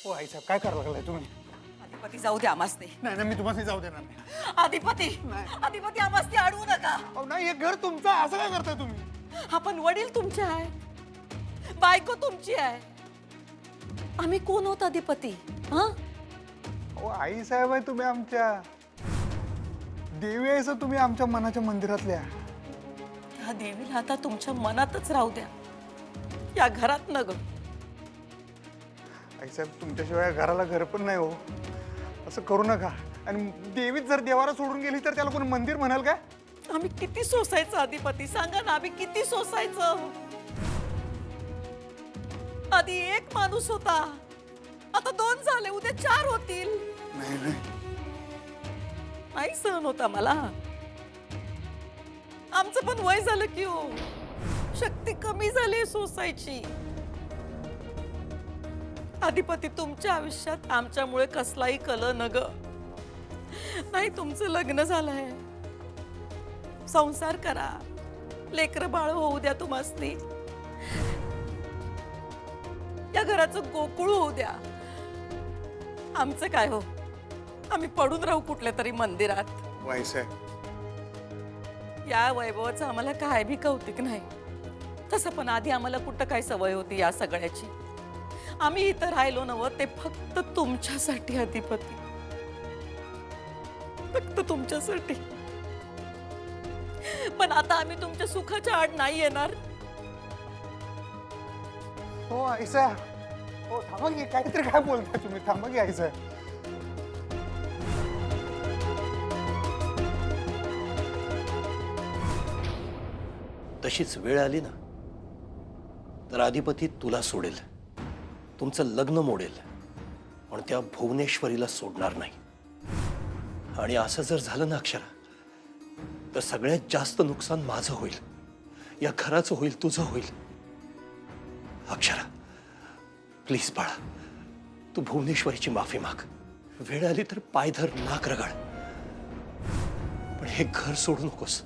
हो आईसाहेब काय करायला लागलाय तुम्ही? अधिपती जाऊ द्या आमास्ते. नाही नाही मी तुम्हाला जाऊ देणार नाही. अधिपती अधिपती आमास्ते अडवू नका. अहो नाही हे घर तुमचं असं काय करताय तुम्ही? आपण वडील तुमचे आहे, बायको तुमची आहे. आम्ही कोण होत अधिपती? हा अहो आईसाहेब आहे तुम्ही आमच्या. देवी आहे सर तुम्ही आमच्या मनाच्या मंदिरातल्या. त्या देवीला आता तुमच्या मनातच राहू द्या, या घरात न ग. आईसाहेब तुमच्याशिवाय या घराला घर पण नाही हो. असं करू नका. आणि देवीत जर देवाला सोडून गेली तर त्याला कोण मंदिर म्हणाल का? आम्ही किती सोसायचं अधिपती, सांगा ना, आम्ही किती सोसायचं? आधी एक माणूस होता, आता 2 झाले, उद्या 4 होतील. नाही नाही नाही सहन होता मला. आमचं पण वय झालं की हो, शक्ती कमी झाली सोसायची. अधिपती तुमच्या आयुष्यात आमच्यामुळे कसलाही कल न ग. नाही तुमचं लग्न झालंय, संसार करा, लेकर बाळ होऊ द्या तुम्हासनी, या घराचं गोकुळ होऊ द्या. आमचं काय हो, आम्ही पडून राहू कुठल्या तरी मंदिरात. आईसाहेब या वैभवाचं आम्हाला काय भी कौतिक नाही. तसं पण आधी आम्हाला कुठं काय सवय होती या सगळ्याची. आम्ही इथं राहिलो नव्हतं ते फक्त तुमच्यासाठी अधिपती, फक्त तुमच्यासाठी. पण आता आम्ही तुमच्या सुखाच्या आड नाही येणार. हो आईसाहेब हो थांबा की काहीतरी काय बोलताय तुम्ही. थांबा की आईसाहेब. तशीच वेळ आली ना तर अधिपती तुला सोडेल, तुमचं लग्न मोडेल, पण त्या भुवनेश्वरीला सोडणार नाही. आणि असं जर झालं ना अक्षरा, तर सगळ्यात जास्त नुकसान माझं होईल, या घराचं होईल, तुझं होईल. अक्षरा प्लीज बाळा, तू भुवनेश्वरीची माफी माग. वेळ आली तर पाय धर, नाक रगड, पण हे घर सोडू नकोस.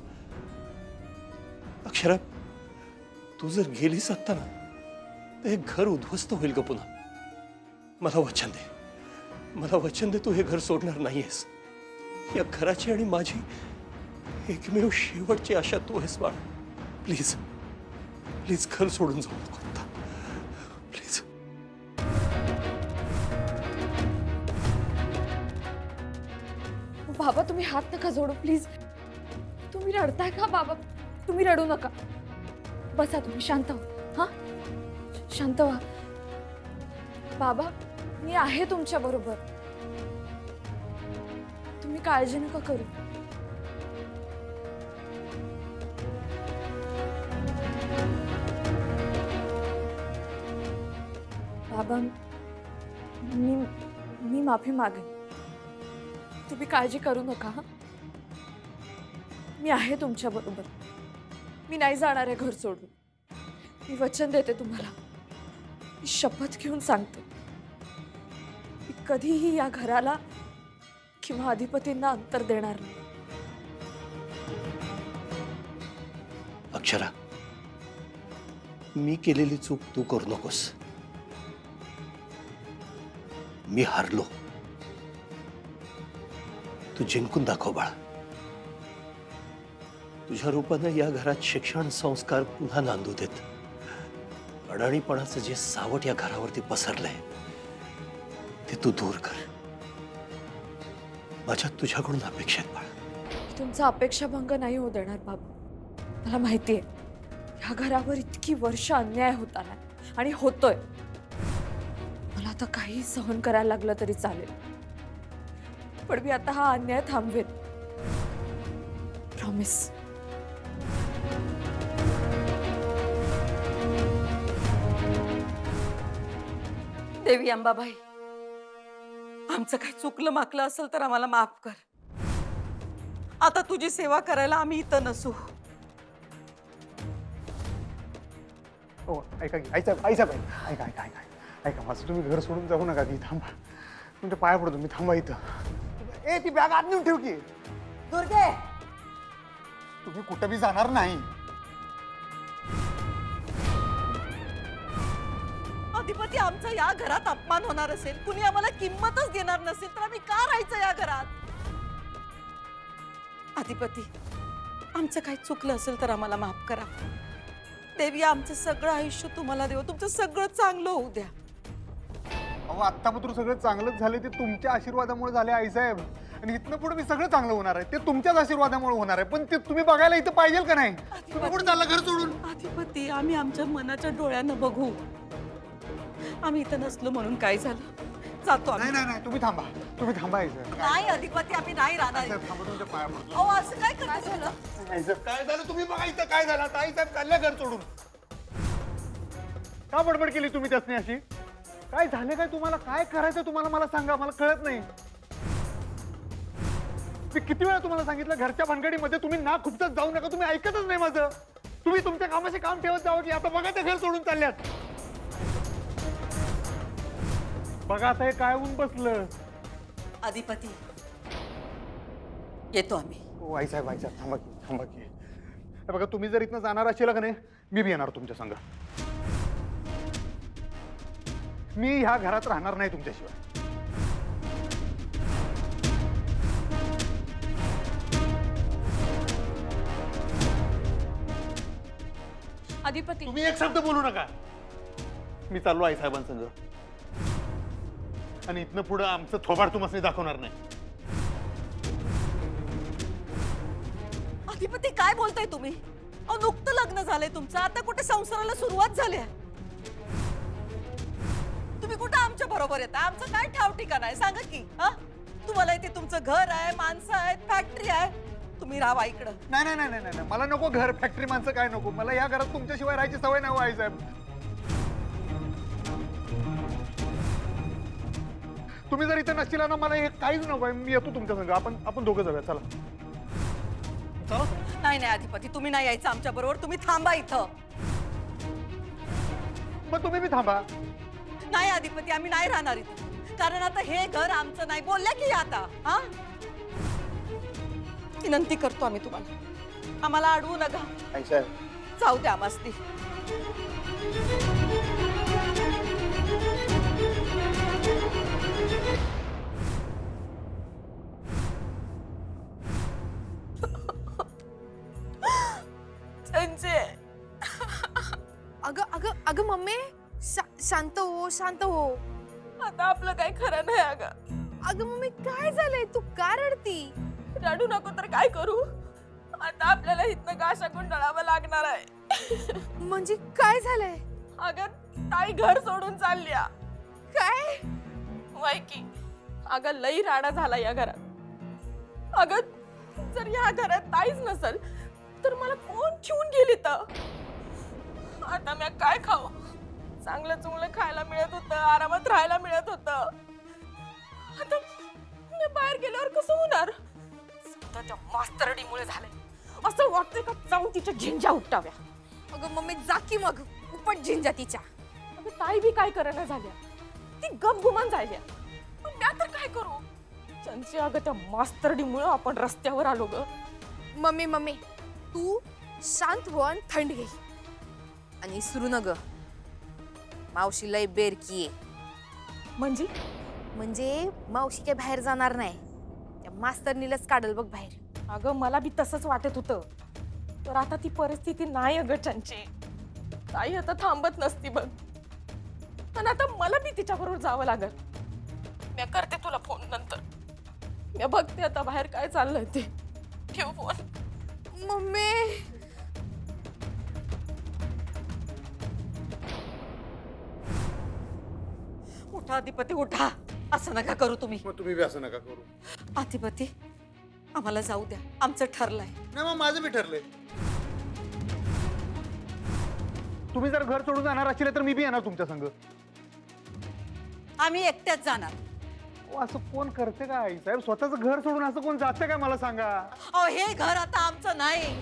अक्षरा तू जर गेलीस आता ना तर हे घर उद्ध्वस्त होईल ग पुन्हा. मला वचन दे, मला वचन दे, तू हे घर सोडणार नाहीयेस. या घराची आणि माझी एकमेव शेवटची आशा तू आहेस बाळा. प्लीज प्लीज घर सोडून जाऊ नको आता, प्लीज. बाबा तुम्ही हात नका जोडू प्लीज. तुम्ही रडताय का बाबा? तुम्ही रडू नका, बसा तुम्ही, शांत व्हा. हा शांत व्हा बाबा, मी आहे तुमच्या बरोबर. तुम्ही काळजी नका करू. बाबा मी माफी मागेन, तुम्ही काळजी करू नका. हा मी आहे तुमच्या बरोबर. मी नाही जाणार आहे घर सोडून. मी वचन देते तुम्हाला, मी शपथ घेऊन सांगते, मी कधीही या घराला किंवा अधिपतींना अंतर देणार नाही. अक्षरा मी केलेली चूक तू करू नकोस. मी हारलो, तू जिंकून दाखव बाळा. तुझ्या रूपानं या घरात शिक्षण संस्कार पुन्हा नांदू देत. अडाणीपणाचं जे सावट या घरावरती पसरलंय ते तू दूर कर. माझ्या तुझ्याकडून अपेक्षा आहेत बाळा. मी तुमचा अपेक्षाभंग नाही होऊ देणार बाबा. मला माहिती आहे ह्या घरावर इतकी वर्ष अन्याय होत आलाय आणि होतोय. मला आता काही सहन करायला लागलं तरी चालेल, पण मी आता हा अन्याय थांबवेन. प्रॉमिस. देवी अंबाबाई, आमचं काही चुकलं माकलं असेल तर आम्हाला माफ कर. आता तुझी सेवा करायला आम्ही इथं नसू. हो ऐका की आईसाहेब आईसाहेब ऐका ऐका ऐका ऐका माझं तुम्ही घर सोडून जाऊ नका की. थांबा तुमच्या पाया पडतो मी. थांबा इथं. ए ती बॅग आत नेऊन ठेव की. दुर्गे, तुम्ही कुठं बी जाणार नाही. अधिपती आमचा या घरात अपमान होणार असेल, कुणी आम्हाला किंमतच देणार नसेल, तर आम्ही का राहायचं या घरात? अधिपती, आमचं काही चुकलं असेल तर आम्हाला माफ करा. देवी, आमचं सगळं आयुष्य तुम्हाला देऊ, तुमचं सगळं चांगलं होऊ द्या. अहो आत्तापत्र सगळं चांगलंच झाले ते तुमच्या आशीर्वादामुळे झाले आईसाहेब. आणि इथनं पुढे मी सगळं चांगलं होणार आहे ते तुमच्याच आशीर्वादामुळे होणार आहे. पण ते तुम्ही बघायला इथं पाहिजे का नाही? तुम्ही कुठे चालला घर सोडून? अधिपती, आम्ही आमच्या मनाच्या डोळ्यानं बघू. आम्ही इथं नसलो म्हणून काय झालं? जातो आम्ही. नाही नाही तुम्ही थांबा, तुम्ही थांबा आईसाहेब. नाही अधिपती, आम्ही नाही राहणार. आईसाहेब थांबा, तुमच्या पाया पडतो. अहो, असं काय करता झालं? आईसाहेब काय झालं तुम्ही बघा इथं काय झालं आता. आईसाहेब चालल्या घर सोडून. का बडबड केली तुम्ही त्यासनी अशी? काय झालं काय तुम्हाला? काय करायचं तुम्हाला मला सांगा, मला कळत नाही. मी किती वेळा तुम्हाला सांगितलं घरच्या भानगडीमध्ये तुम्ही ना खुपसत जाऊ नका. तुम्ही ऐकतच नाही माझं. तुम्ही तुमच्या कामाशी काम ठेवत जावं की आता बघा ते घर सोडून चालल्यात. बघा आता हे काय होऊन बसलं. अधिपती, येतो आम्ही. हो आईसाहेब थांबा की थांबा की. हे बघा तुम्ही जर इथनं जाणार असेल का नाही, मी बी येणार तुमच्या संग. मी ह्या घरात राहणार नाही तुमच्याशिवाय. अधिपती, तुम्ही एक शब्द बोलू नका. मी चाललो आईसाहेबांसंग आणि इथनं पुढं आमचं थोबाड तुम्हाला दाखवणार नाही. अधिपती, काय बोलताय तुम्ही? अहो, नुकतं लग्न झालंय तुमचं, आता कुठे संसाराला सुरुवात झाली आहे? तुम्ही कुठं आमच्या बरोबर येता? आमचं काय ठाव ठिकाण आहे सांगा की. हा, तुम्हाला इथे तुमचं घर आहे, माणसं आहेत, फॅक्टरी आहे, तुम्ही राहा इकडं. नाही नाही नाही नाही नाही, मला नको घर, फॅक्टरी, माणसं काय नको. मला या घरात तुमच्याशिवाय राहायची सवय नाही हो आईसाहेब. तुम्ही जर इथं नसतील ना, मला हे काहीच नको आहे. मी येतो तुमच्या संग. आपण दोघं जाऊया. चला चला. नाही नाही अधिपती, तुम्ही नाही यायचं आमच्या बरोबर. तुम्ही थांबा इथं. मग तुम्ही बी थांबा. नाही अधिपती, आम्ही नाही राहणार इथं, कारण आता हे घर आमचं नाही. बोलल्या की आता. हा, विनंती करतो आम्ही तुम्हाला, आम्हाला अडवू नका. आईसाहेब जाऊ द्या मस्ती. संजय, अगं अगं अगं मम्मी, शांत हो शांत हो. आता आपलं काही खरं नाही. अगं मम्मी, काय झालंय? तू का रडती? रडू नको तर काय करू? आता आपल्याला इथनं गाशा गुंडाळावं लागणार आहे. म्हणजे काय झालंय? अगं ताई घर सोडून चालल्या. काय? वय की. अगं लई राडा झाला या घरात. अगं जर या घरात ताईच नसल तर मला कोण ठेवून गेली तर? आता मी काय खाऊ? चांगलं चुंगलं खायला मिळत होतं, आरामात राहायला मिळत होतं. आता मी बाहेर गेल्यावर कसं होणार? त्या मास्तरडीमुळे झालंय. असं वाटतंय का जाऊन तिच्या झिंजा उपटाव्या. अगं मम्मी, जा की मग, उपट झिंजा तिच्या. अगं ताई बी काय करना झाल्या, ती गप गुमान झाल्या. पण मी आता काय करू? त्यांची अगं त्या मास्तरडीमुळे आपण रस्त्यावर आलो ग. मम्मी तू शांत हो आणि थंड घे. आणि सुरू न ग, मावशी लय बेरकी आहे. म्हणजे मावशी काय बाहेर जाणार नाही. त्या मास्तरनीलाच काढल बघ बाहेर. अगं मला बी तसंच वाटत होतं, तर आता ती परिस्थिती नाही अगं त्यांची. ताई आता थांबत नसती बघ. पण आता मला बी तिच्याबरोबर जावं लागल. मी करते तुला फोन नंतर. मी बघते आता बाहेर काय चाललंय ते. ठेव फोन. मम्मी, उठा अधिपती, उठा. असं नका करू तुम्ही. मग तुम्ही बी असं नका करू. अधिपती, आम्हाला जाऊ द्या, आमचं ठरलंय. नाही मग माझं बी ठरलंय. तुम्ही जर घर सोडून जाणार असेल तर मी बी येणार तुमच्या संग. आम्ही एकट्याच जाणार. असं कोण करते का आई साहेब? स्वतःच घर सोडून असं कोण जाते काय मला सांगा? अहो, हे घर आता आमचं नाही.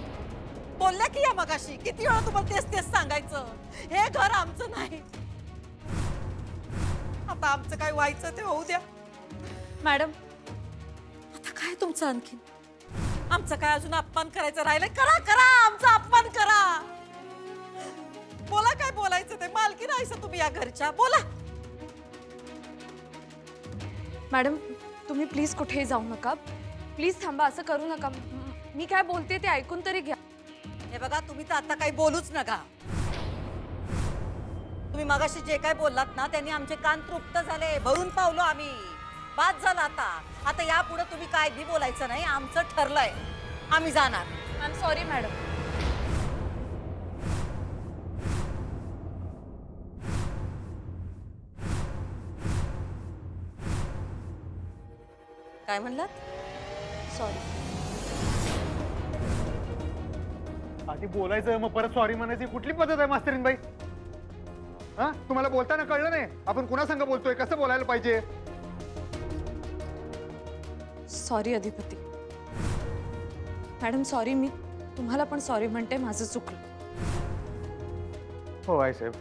बोलल्या की या मगाशी, किती वेळा तुम्हाला तेच तेच सांगायचं. हे घर आमचं नाही. आता आमचं काय व्हायचं ते होऊ द्या. मॅडम, आता काय तुमचं आणखी? आमचं काय अजून अपमान करायचं राहिलंय? करा करा, आमचा अपमान करा. बोला काय बोलायचं ते. मालकी नाहीस तुम्ही या घरच्या. बोला. मॅडम तुम्ही प्लीज कुठेही जाऊ नका, प्लीज थांबा, असं करू नका. मी काय बोलते ते ऐकून तरी घ्या. हे बघा, तुम्ही तर आता काही बोलूच नका. तुम्ही मगाशी जे काय बोललात ना, त्यांनी आमचे कान तृप्त झाले, भरून पावलो आम्ही. बाद झाला आता. आता यापुढे तुम्ही काय बी बोलायचं नाही. आमचं ठरलंय, आम्ही जाणार. I am sorry madam. काय म्हणलात? सॉरी. आधी बोलायचं मग परत सॉरी म्हणायची कुठली पद्धत आहे मास्तरीनबाई? हा, तुम्हाला बोलताना कळलं नाही आपण कुणा संग बोलतोय, कसं बोलायला पाहिजे? सॉरी अधिपती. Madam sorry. मी तुम्हाला पण सॉरी म्हणते, माझं चुकलं. हो आईसाहेब,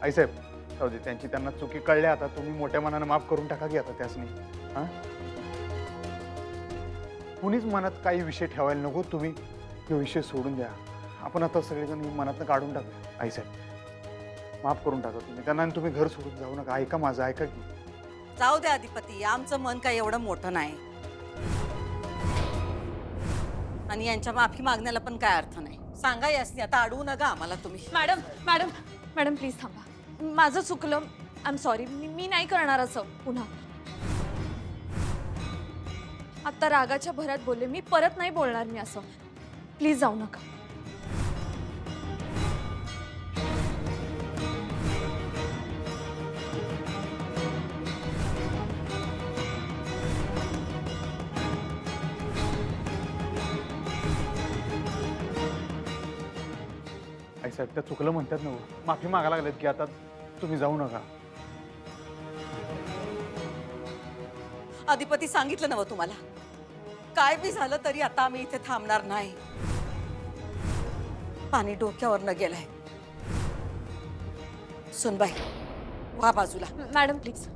आईसाहेब जाऊ दे, त्यांची त्यांना चुकी कळल्या. आता तुम्ही मोठ्या मनानं माफ करून टाका की आता त्यासनी. हा, कुणीच मनात काही विषय ठेवायला नको. तुम्ही हे विषय सोडून द्या. आपण आता सगळेजण मनातनं काढून टाकूया. आईसाहेब माफ करून टाका तुम्ही त्यांना आणि तुम्ही घर सोडून जाऊ नका. ऐका माझं, ऐका की. जाऊ द्या अधिपती, आमचं मन काही एवढं मोठं नाही आणि यांच्या माफी मागण्याला पण काय अर्थ नाही. सांगा यासनी, आता अडवू नका आम्हाला तुम्ही. मॅडम मॅडम मॅडम प्लीज थांबा. माझं चुकलं. I am sorry. मी नाही करणार असं पुन्हा. आता रागाच्या भरात बोलले, मी परत नाही बोलणार मी असं. प्लीज जाऊ नका. आईसाहेब त्या चुकलं म्हणतात ना, माफी मागायला लागलेत की आता तुम्ही जाऊ नका. अधिपती सांगितलं नव्ह तुम्हाला, काय बी झालं तरी आता आम्ही इथे थांबणार नाही. पाणी डोक्यावर न गेलंय. सुनबाई वा बाजूला. मॅडम प्लीज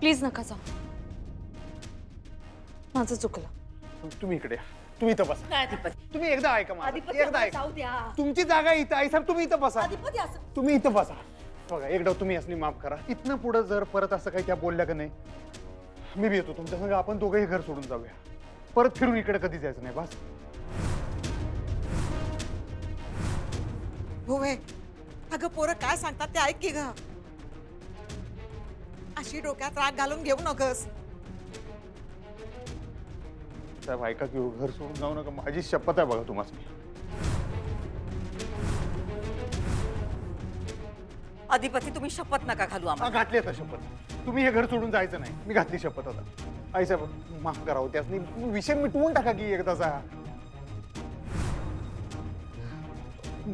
प्लीज नका जाऊ. माझं चुकलं. तुम्ही इकडे या. तुम्ही इथं बसा. काय अधिपती? तुम्ही एकदा ऐका माझं. अधिपती एकदा आम्हाला ऐका. जाऊ द्या. तुमची जागा इथं. आईसाहेब तुम्ही इथं बसा. अधिपती असं तुम्ही इथं बसा. बघा एकदा तुम्ही असली माफ करा. इथनं पुढं जर परत असं काही त्या बोलल्या का नाही, मी बी येतो तुमच्या संग. आपण दोघंही घर सोडून जाऊया. परत फिरून इकडे कधी जायचं नाही. बस. होय. अगं पोरं काय सांगतात ते ऐक की ग. अशी डोक्यात राग घालून घेऊ नकस. साहेब ऐका की, घर सोडून जाऊ नका. माझी शपथ आहे बघा तुम्हाला. अधिपती तुम्ही शपथ नका घालू आम्हाला. घातली आता शपथ. तुम्ही हे घर सोडून जायचं नाही. मी घातली शपथ आता. आईसाहेब माफ करावं. त्यासनी विषय मिटवून टाका की एकदाचा.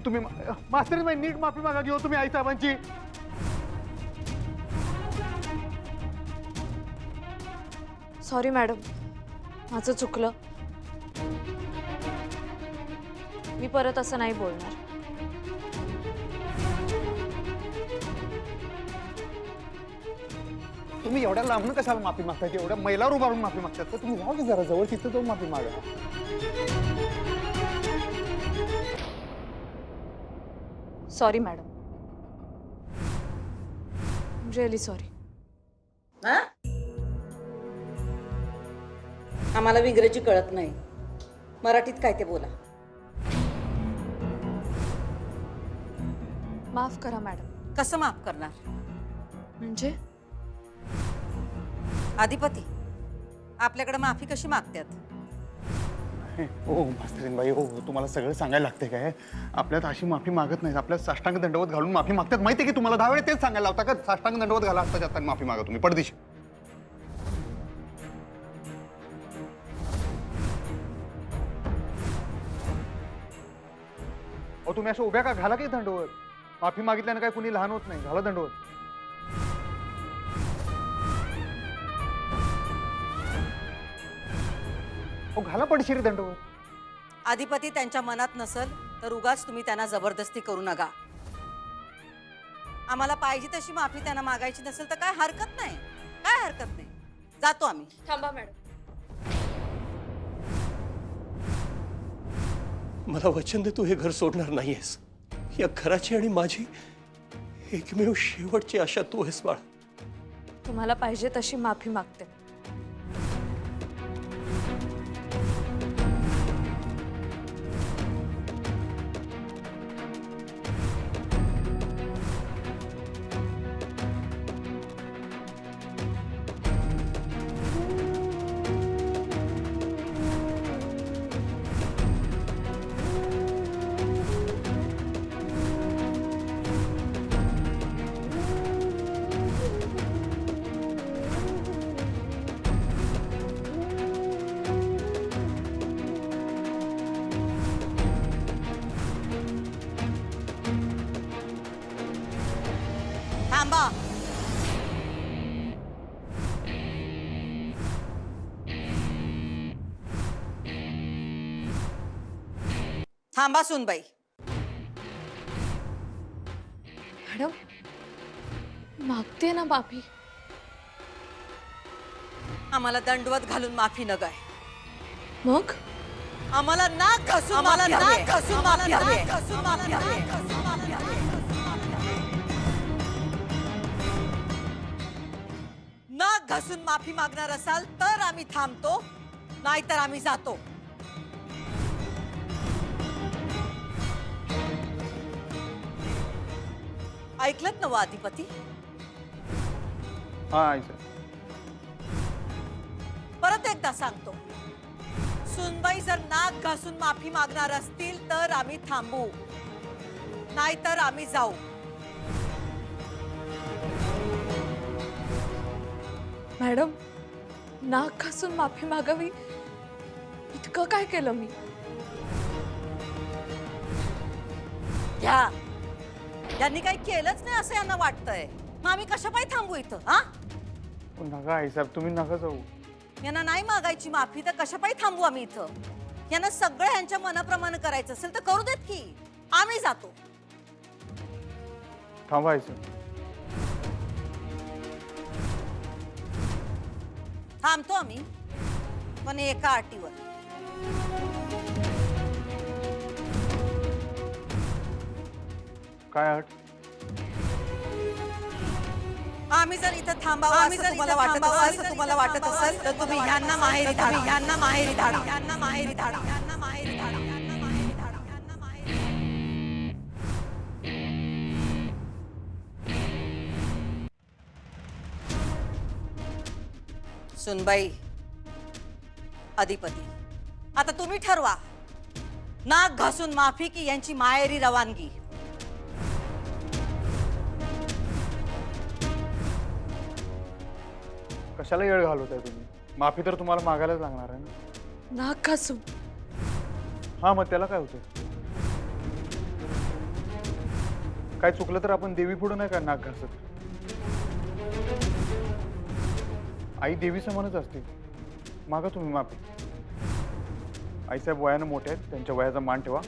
तुम्ही मास्तरीबाई नीट माफी मागा घेऊ तुम्ही आईसाहेबांची. सॉरी मॅडम, माझं चुकलं. मी परत असं नाही बोलणार. तुम्ही एवढ्या लांबून कशाला माफी मागताय? एवढ्या मैलावर उभारून माफी मागतात तर तुम्ही जाऊ की जरा जवळ, तिथं जाऊन माफी मागा. Sorry madam. Really sorry. आम्हाला इंग्रजी कळत नाही, मराठीत काय ते बोला. माफ करा मॅडम. कसं माफ करणार? म्हणजे अधिपती आपल्याकडे माफी कशी मागतात? हो मास्तरीनबाई, हो तुम्हाला सगळं सांगायला लागते काय? आपल्यात अशी माफी मागत नाही. आपल्यात साष्टांग दंडवत घालून माफी मागतात. माहिती की तुम्हाला 10 वेळा तेच सांगायला लावता का? साष्टांग दंडवत घाला, असता जाता माफी मागा तुम्ही पडदिशी. अहो तुम्ही अशा उभ्या का? घाला की दंडवत. माफी मागितल्यानं काय कुणी लहान होत नाही. घाला दंडवत. अहो घाला पडशिरी दंडवत. अधिपती त्यांच्या मनात नसल तर उगाच तुम्ही त्यांना जबरदस्ती करू नका. आम्हाला पाहिजे तशी माफी त्यांना मागायची नसेल तर काय हरकत नाही. काय हरकत नाही. जातो आम्ही. थांबा मॅडम. मला वचन दे, तू हे घर सोडणार नाहीयेस. या घराची आणि माझी एकमेव शेवटची आशा तू आहेस बाळा. तुम्हाला पाहिजे तशी माफी मागते. थांबा. थांबा सुनबाई. मॅडम मागते ना माफी. आम्हाला दंडवत घालून माफी न गाय. मग आम्हाला नाक घासून आम्हाला माफी नाक हवी. घासून आम्हाला माफी हवी. नाक घासून माफी हवी. नाक घासून माफी मागणार असाल तर आम्ही थांबतो, नाहीतर आम्ही जातो. ऐकलत ना वा अधिपती? हा आईसाहेब. परत एकदा सांगतो, सुनबाई जर नाक घासून माफी मागणार असतील तर आम्ही थांबू, नाहीतर आम्ही जाऊ. मॅडम नाक घासून माफी मागावी इतकं काय केलं मी? घ्या, यांनी काही केलंच नाही असं यांना वाटतंय. मग आम्ही कशा पायी थांबू इथं? हा, नका आईसाहेब, तुम्ही नका जाऊ. यांना नाही मागायची माफी तर कशा पायी थांबू आम्ही इथं? यांना सगळं यांच्या मनाप्रमाणे करायचं असेल तर करू देत की, आम्ही जातो. थांबा आईसाहेब. थांबतो आम्ही, पण एका अटीवर. काय अट? आम्ही जर इथं थांबावं असं तुम्हाला वाटत असेल तर तुम्ही ह्यांना माहेरी धाडा. ह्यांना माहेरी धाडा. ह्यांना माहेरी धाडा. ह्यांना माहेरी धाडा. ह्यांना माहेरी धाडा. ह्यांना माहेरी धाडा. सुनबाई, अधिपती, आता तुम्ही ठरवा, नाक घासून माफी की यांची माहेरी रवानगी. कशाला येळ घालवताय तुम्ही? माफी तर तुम्हाला मागायलाच लागणार आहे ना. नाक घासून हा, मग त्याला काय होतं? काय चुकलं तर आपण देवी पुढे नाही का नाक घासत? आई देवी समानच असते. मागा तुम्ही माफी. आईसाहेब वयानं मोठे आहेत, त्यांच्या वयाचा मान ठेवा.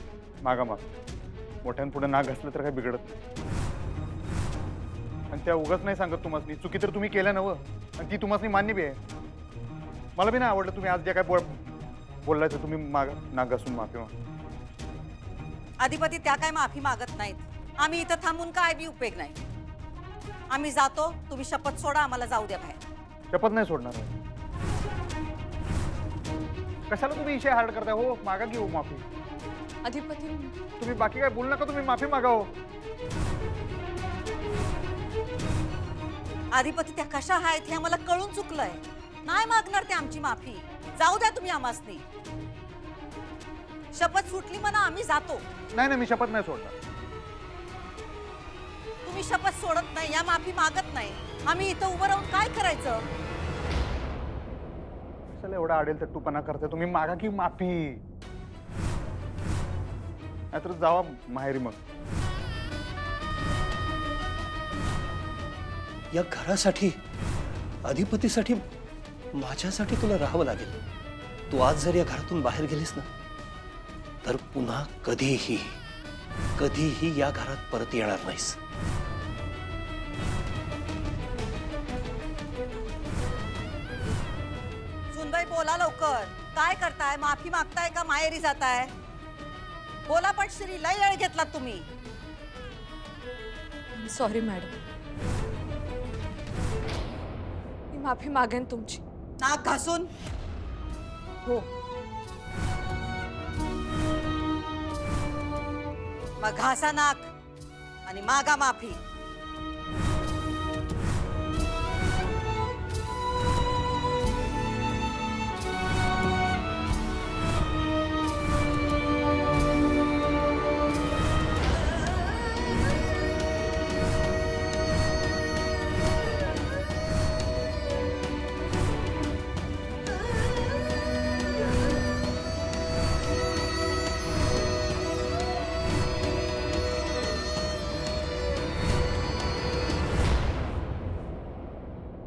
मागा माफी. मोठ्यांपुढे नाक घासलं तर काही बिघडत नाही. आणि त्या उगाच नाही सांगत तुम्हाला, चुकी तर तुम्ही केल्या नवं, आणि ती तुम्हाला मान्य बी आहे. मला बी नाही आवडलं तुम्ही आज जे काय बोललायचं. तुम्ही मागा नाक घासून माफी मागा. अधिपती त्या काय माफी मागत नाहीत. आम्ही इथं थांबून काय बी उपयोग नाही. आम्ही जातो, तुम्ही शपथ सोडा, आम्हाला जाऊ द्या बाहेर. शपथ नाही सोडणार आहे. कशाला तुम्ही इशे हार्ड करताय? हो, मागा की हो माफी. अधिपती तुम्ही बाकी काय बोलू नका, तुम्ही माफी मागा हो. अधिपती त्या कशा आहेत हे आम्हाला कळून चुकलंय. नाही मागणार ते आमची माफी. जाऊ द्या तुम्ही आम्हासनी. शपथ सुटली म्हणा, आम्ही जातो. नाही नाही, मी शपथ नाही सोडणार. तुम्ही शपथ सोडत नाही, या माफी मागत नाही, आम्ही इथं उभं राहून काय करायचं? चला, एवढा आडेल तर टूपणा करताय तुम्ही. मागा की माफी, नाहीतर जावा माहेरी. मग या घरासाठी, अधिपतीसाठी, माझ्यासाठी तुला राहावं लागेल. तू आज जर या घरातून बाहेर गेलीस ना, तर पुन्हा कधीही कधीही या घरात परत येणार नाहीस. सुनबाई बोला लवकर. काय करताय? माफी मागताय का माहेरी जाताय? बोला पण श्री, लय वेळ घेतला तुम्ही. Sorry madam. मी माफी मागेन तुमची. नाक घासून हो. मग घासा नाक आणि मागा माफी.